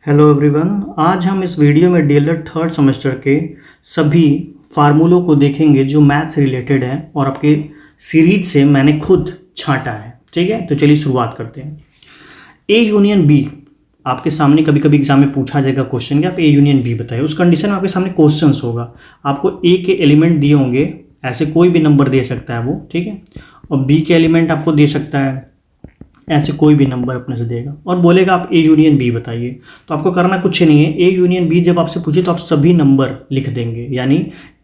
Hello everyone. आज हम इस वीडियो में डीएलएड थर्ड सेमेस्टर के सभी फार्मूलों को देखेंगे जो मैथ से रिलेटेड है और आपके सीरीज से मैंने खुद छांटा है। ठीक है, तो चलिए शुरुआत करते हैं। ए यूनियन बी आपके सामने कभी कभी एग्जाम में पूछा जाएगा क्वेश्चन कि आप ए यूनियन बी बताइए। उस कंडीशन में आपके सामने क्वेश्चंस होगा, आपको ए के एलिमेंट दिए होंगे, ऐसे कोई भी नंबर दे सकता है वो, ठीक है, और बी के एलिमेंट आपको दे सकता है, ऐसे कोई भी नंबर अपने से देगा और बोलेगा आप ए यूनियन बी बताइए। तो आपको करना कुछ नहीं है, ए यूनियन बी जब आपसे पूछे तो आप सभी नंबर लिख देंगे, यानी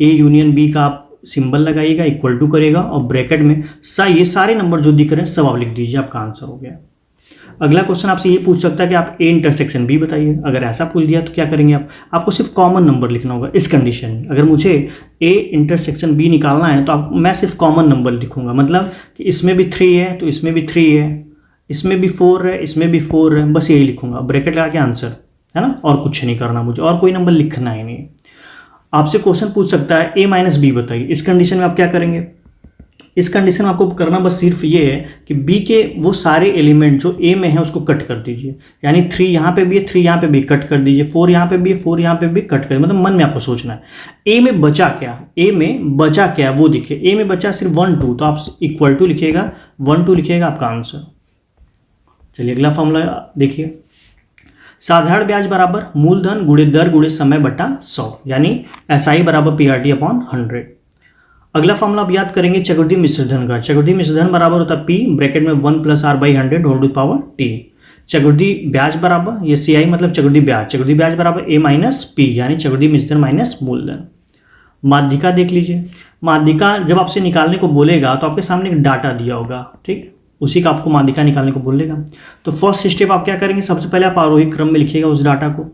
ए यूनियन बी का आप सिंबल लगाइएगा, इक्वल टू करेगा और ब्रैकेट में ये सारे नंबर जो दिख रहे हैं सब आप लिख दीजिए, आपका आंसर हो गया। अगला क्वेश्चन आपसे ये पूछ सकता है कि आप ए इंटरसेक्शन बी बताइए। अगर ऐसा पूछ दिया तो क्या करेंगे आपको सिर्फ कॉमन नंबर लिखना होगा। इस कंडीशन में अगर मुझे ए इंटरसेक्शन बी निकालना है तो मैं सिर्फ कॉमन नंबर लिखूंगा, मतलब कि इसमें भी 3 है तो इसमें भी 3 है, इसमें भी 4 है, इसमें भी 4 है, बस यही लिखूंगा, ब्रैकेट लगा के आंसर, है ना, और कुछ नहीं करना मुझे, और कोई नंबर लिखना ही नहीं। आपसे क्वेश्चन पूछ सकता है ए माइनस बी बताइए। इस कंडीशन में आप क्या करेंगे? इस कंडीशन में आपको करना बस सिर्फ ये है कि बी के वो सारे एलिमेंट जो ए में है उसको कट कर दीजिए, यानी 3 यहाँ पे भी है, 3 यहाँ पे भी कट कर दीजिए, 4 यहाँ पे भी है, 4 यहाँ पे भी कट कर, मतलब मन में आपको सोचना है ए में बचा क्या, ए में बचा क्या वो दिखे। ए में बचा सिर्फ 1 2, तो आप इक्वल टू लिखिएगा, 1 2 लिखिएगा, आपका आंसर। चलिए अगला फॉर्मूला देखिए। साधारण ब्याज बराबर मूलधन गुणे दर गुणे समय बटा 100, यानी SI बराबर PRT अपॉन 100। अगला फॉर्मूला आप याद करेंगे चक्रवृद्धि मिश्र धन का। चक्रवृद्धि मिश्र धन बराबर होता है P ब्रैकेट में 1 + R/100 whole to power T। चक्रवृद्धि ब्याज बराबर, ये CI मतलब चक्रवृद्धि ब्याज, चक्रवृद्धि ब्याज बराबर A माइनस P, यानी चक्रवृद्धि मिश्र धन माइनस मूलधन। माध्यिका देख लीजिए। माध्यिका जब आपसे निकालने को बोलेगा तो आपके सामने एक डाटा दिया होगा, ठीक, उसी का आपको माध्यिका निकालने को बोलेगा। तो फर्स्ट स्टेप आप क्या करेंगे, सबसे पहले आप आरोही क्रम में लिखिएगा उस डाटा को।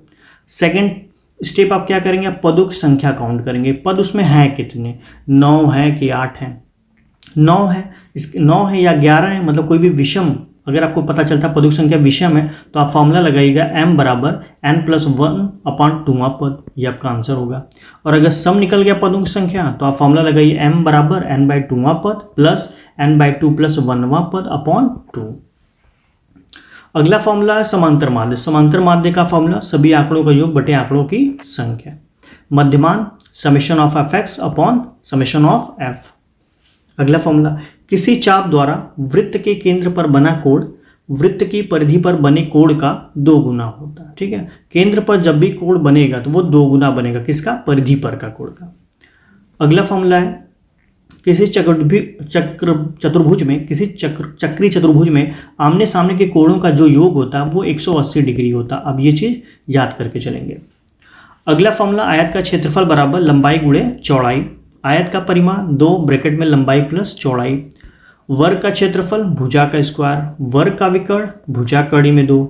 सेकंड स्टेप आप क्या करेंगे, आप पदों की संख्या काउंट करेंगे, पद उसमें हैं कितने, 9 है कि 8 है, 9 है, 9 है या 11 है, मतलब कोई भी विषम अगर आपको पता चलता है पदों की संख्या विषम है तो आप फॉर्मूला लगाइएगा m बराबर n+1/2वां पद, ये आपका आंसर होगा। और अगर सम निकल गया पदों की संख्या तो आप फॉर्मूला लगाइए m बराबर n/2वां पद प्लस n/2 + 1वां पद अपॉन 2। अगला फॉर्मूला है समांतर माध्य। समांतर माध्य का फॉर्मूला सभी आंकड़ों का योग बटे आंकड़ों की संख्या। मध्यमान summation of fx upon summation of f। अगला फॉर्मूला, किसी चाप द्वारा वृत्त के केंद्र पर बना कोण वृत्त की परिधि पर बने कोण का 2 गुना होता है। ठीक है, केंद्र पर जब भी कोण बनेगा तो वो 2 गुना बनेगा, किसका, परिधि पर का कोण का। अगला फॉर्मूला है किसी चतुर्भुज में, किसी चक्री चतुर्भुज में आमने सामने के कोणों का जो योग होता है वो 180 डिग्री होता है। अब ये चीज याद करके चलेंगे। अगला फॉर्मूला, आयत का क्षेत्रफल बराबर लंबाई गुणे चौड़ाई। आयत का परिमाण 2 ब्रैकेट में लंबाई प्लस चौड़ाई। वर्ग का क्षेत्रफल भुजा का स्क्वायर, वर्ग का विकर्ण भुजा कड़ी में 2।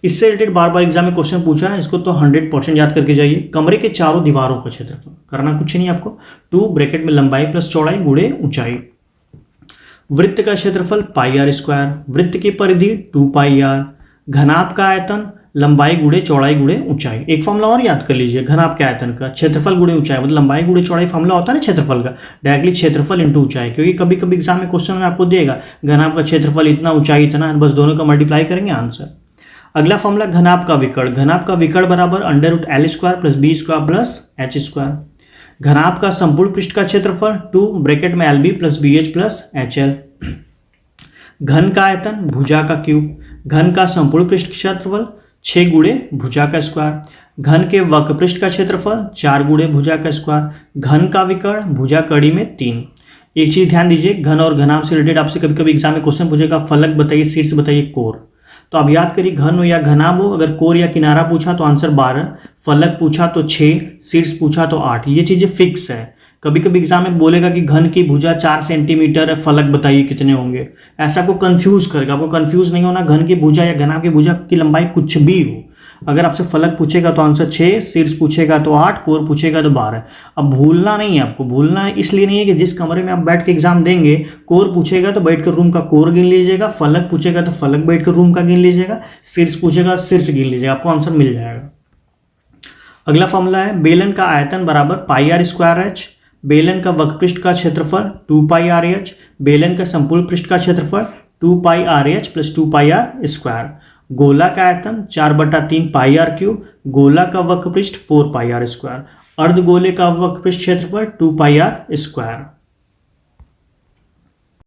इससे रिलेटेड बार बार एग्जाम में क्वेश्चन पूछा है, इसको तो 100% याद करके जाइए। कमरे के चारों दीवारों का क्षेत्रफल, करना कुछ नहीं आपको, 2 ब्रैकेट में लंबाई प्लस चौड़ाई गुणे ऊंचाई। वृत्त का क्षेत्रफल πr², वृत्त की परिधि 2πr। घनाभ का आयतन लंबाई गुणे चौड़ाई गुणे ऊंचाई। एक फॉर्मूला और याद कर लीजिए, घनाभ के आयतन का क्षेत्रफल गुणे ऊंचाई, मतलब लंबाई गुणे चौड़ाई फॉर्मूला होता है ना क्षेत्रफल का, डायरेक्टली क्षेत्रफल इंटू ऊंचाई, क्योंकि कभी कभी एग्जाम में क्वेश्चन में आपको देगा घनाभ का क्षेत्रफल इतना, ऊंचाई इतना, बस दोनों का मल्टीप्लाई करेंगे, आंसर। अगला फॉर्मूला, घनाभ का विकर्ण। घनाभ का विकर्ण बराबर √L² + B² + H²। घनाभ का संपूर्ण पृष्ठ का क्षेत्रफल 2 ब्रैकेट में LB + BH + HL। घन का आयतन भुजा का क्यूब। घन का संपूर्ण पृष्ठ क्षेत्रफल 6 गुणे भुजा का स्क्वायर। घन के वक्र पृष्ठ का क्षेत्रफल 4 गुणे भुजा का स्क्वायर। घन का विकर्ण भुजा कड़ी में 3। एक चीज ध्यान दीजिए, घन और घनाभ से रिलेटेड आपसे कभी कभी एग्जाम में क्वेश्चन पूछेगा, फलक बताइए, शीर्ष बताइए, कोर। तो आप याद करिए, घन हो या घनाभ हो, अगर कोर या किनारा पूछा तो आंसर 12, फलक पूछा तो 6, शीर्ष पूछा तो 8। ये चीजें फिक्स है। कभी कभी एग्जाम में बोलेगा कि घन की भुजा 4 सेंटीमीटर है, फलक बताइए कितने होंगे, ऐसा को कंफ्यूज करेगा। आपको कंफ्यूज नहीं होना, घन की भुजा या घनाभ की भुजा की लंबाई कुछ भी हो, अगर आपसे फलक पूछेगा तो आंसर 6, शीर्ष पूछेगा तो 8, कोर पूछेगा तो 12। अब भूलना नहीं है आपको, भूलना इसलिए नहीं है कि जिस कमरे में आप बैठ के एग्जाम देंगे, कोर पूछेगा तो बैठ कर रूम का कोर गिन लीजिएगा, फलक पूछेगा तो फलक बैठ कर रूम का गिन लीजिएगा, शीर्ष पूछेगा शीर्ष गिन लीजिएगा, आपको आंसर मिल जाएगा। अगला फॉर्मूला है, बेलन का आयतन बराबर πr²h। बेलन का वक्र पृष्ठ का क्षेत्रफल 2πrh। बेलन का संपूर्ण पृष्ठ का क्षेत्रफल 2πrh + 2πr²। गोला का आयतन 4/3 पाई आर क्यूब, गोला का वक्रपृष्ठ 4 पाई आर स्क्वायर, अर्धगोले का वक्रपृष्ठ क्षेत्रफल 2 पाई आर स्क्वायर।